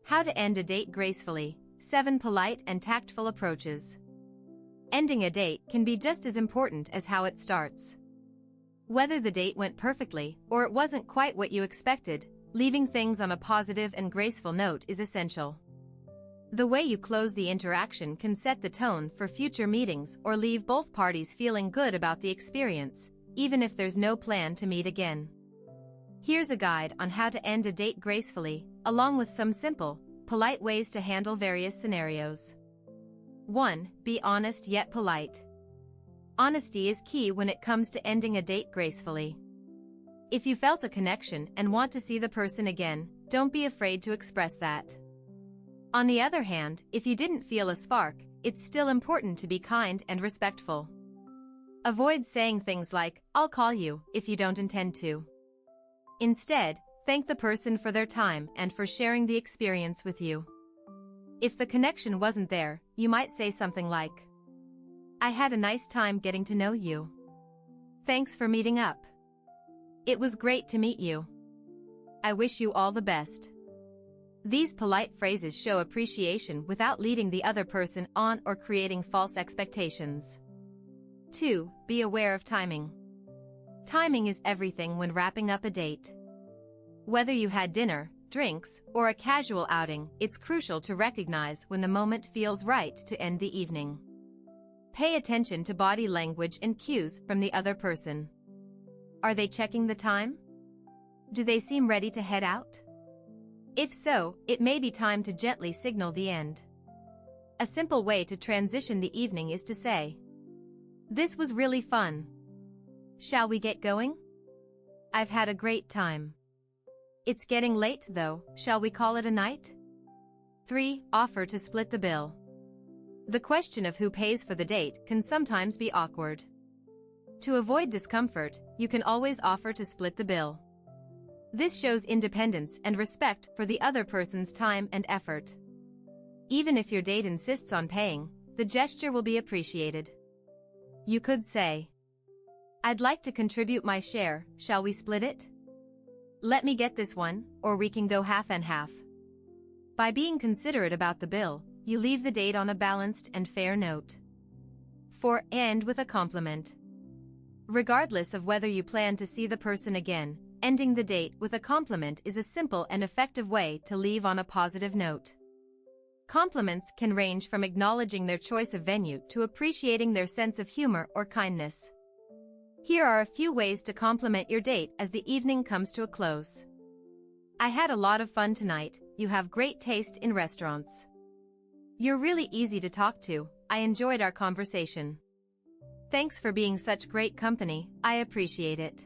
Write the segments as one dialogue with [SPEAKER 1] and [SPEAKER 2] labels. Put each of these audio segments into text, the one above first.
[SPEAKER 1] How to end a date gracefully. 7 polite and tactful approaches. Ending a date can be just as important as how it starts. Whether the date went perfectly or it wasn't quite what you expected, leaving things on a positive and graceful note is essential. The way you close the interaction can set the tone for future meetings or leave both parties feeling good about the experience, even if there's no plan to meet again. Here's a guide on how to end a date gracefully, along with some simple, polite ways to handle various scenarios. 1. Be honest yet polite. Honesty is key when it comes to ending a date gracefully. If you felt a connection and want to see the person again, don't be afraid to express that. On the other hand, if you didn't feel a spark, it's still important to be kind and respectful. Avoid saying things like, "I'll call you," if you don't intend to. Instead, thank the person for their time and for sharing the experience with you. If the connection wasn't there, you might say something like, "I had a nice time getting to know you. Thanks for meeting up. It was great to meet you. I wish you all the best." These polite phrases show appreciation without leading the other person on or creating false expectations. 2. Be aware of timing. Timing is everything when wrapping up a date. Whether you had dinner, drinks, or a casual outing, it's crucial to recognize when the moment feels right to end the evening. Pay attention to body language and cues from the other person. Are they checking the time? Do they seem ready to head out? If so, it may be time to gently signal the end. A simple way to transition the evening is to say, "This was really fun. Shall we get going? I've had a great time. It's getting late though, shall we call it a night?" 3. Offer to split the bill. The question of who pays for the date can sometimes be awkward. To avoid discomfort, you can always offer to split the bill. This shows independence and respect for the other person's time and effort. Even if your date insists on paying, the gesture will be appreciated. You could say, "I'd like to contribute my share, shall we split it? Let me get this one, or we can go half and half." By being considerate about the bill, you leave the date on a balanced and fair note. 4. End with a compliment. Regardless of whether you plan to see the person again, ending the date with a compliment is a simple and effective way to leave on a positive note. Compliments can range from acknowledging their choice of venue to appreciating their sense of humor or kindness. Here are a few ways to compliment your date as the evening comes to a close. "I had a lot of fun tonight. You have great taste in restaurants. You're really easy to talk to. I enjoyed our conversation. Thanks for being such great company. I appreciate it."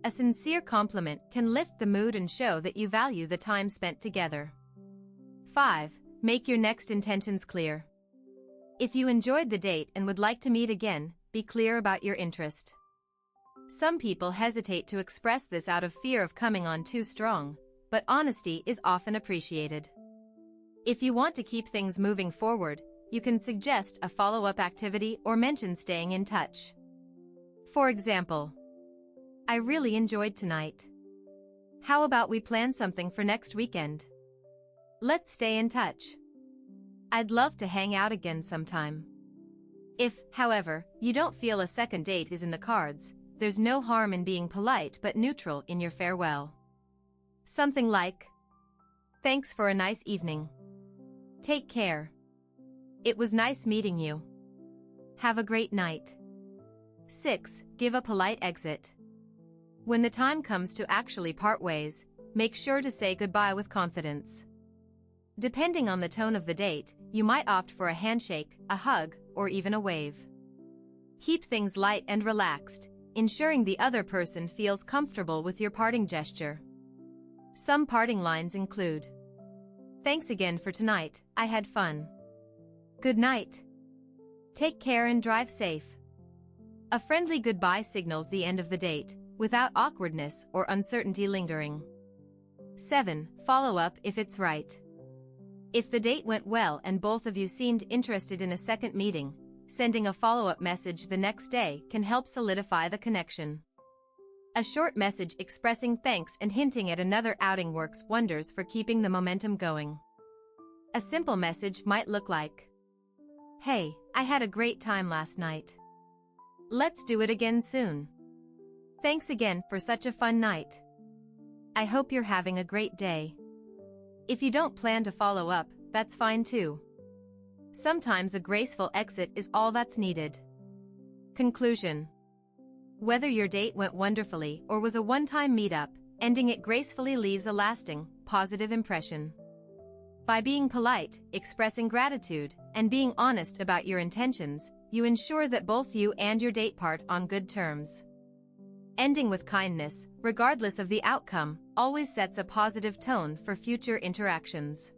[SPEAKER 1] A sincere compliment can lift the mood and show that you value the time spent together. 5. Make your next intentions clear. If you enjoyed the date and would like to meet again, be clear about your interest. Some people hesitate to express this out of fear of coming on too strong, but honesty is often appreciated. If you want to keep things moving forward, you can suggest a follow-up activity or mention staying in touch. For example, "I really enjoyed tonight. How about we plan something for next weekend? Let's stay in touch. I'd love to hang out again sometime." If, however, you don't feel a second date is in the cards, there's no harm in being polite but neutral in your farewell. Something like, "Thanks for a nice evening. Take care. It was nice meeting you. Have a great night." 6. Give a polite exit. When the time comes to actually part ways, make sure to say goodbye with confidence. Depending on the tone of the date, you might opt for a handshake, a hug, or even a wave. Keep things light and relaxed, ensuring the other person feels comfortable with your parting gesture. Some parting lines include, "Thanks again for tonight, I had fun. Good night. Take care and drive safe." A friendly goodbye signals the end of the date, without awkwardness or uncertainty lingering. 7. Follow up if it's right. If the date went well and both of you seemed interested in a second meeting, sending a follow-up message the next day can help solidify the connection. A short message expressing thanks and hinting at another outing works wonders for keeping the momentum going. A simple message might look like, "Hey, I had a great time last night. Let's do it again soon. Thanks again for such a fun night. I hope you're having a great day." If you don't plan to follow up, that's fine too. Sometimes a graceful exit is all that's needed. Conclusion. Whether your date went wonderfully or was a one-time meetup, ending it gracefully leaves a lasting, positive impression. By being polite, expressing gratitude, and being honest about your intentions, you ensure that both you and your date part on good terms. Ending with kindness, regardless of the outcome, always sets a positive tone for future interactions.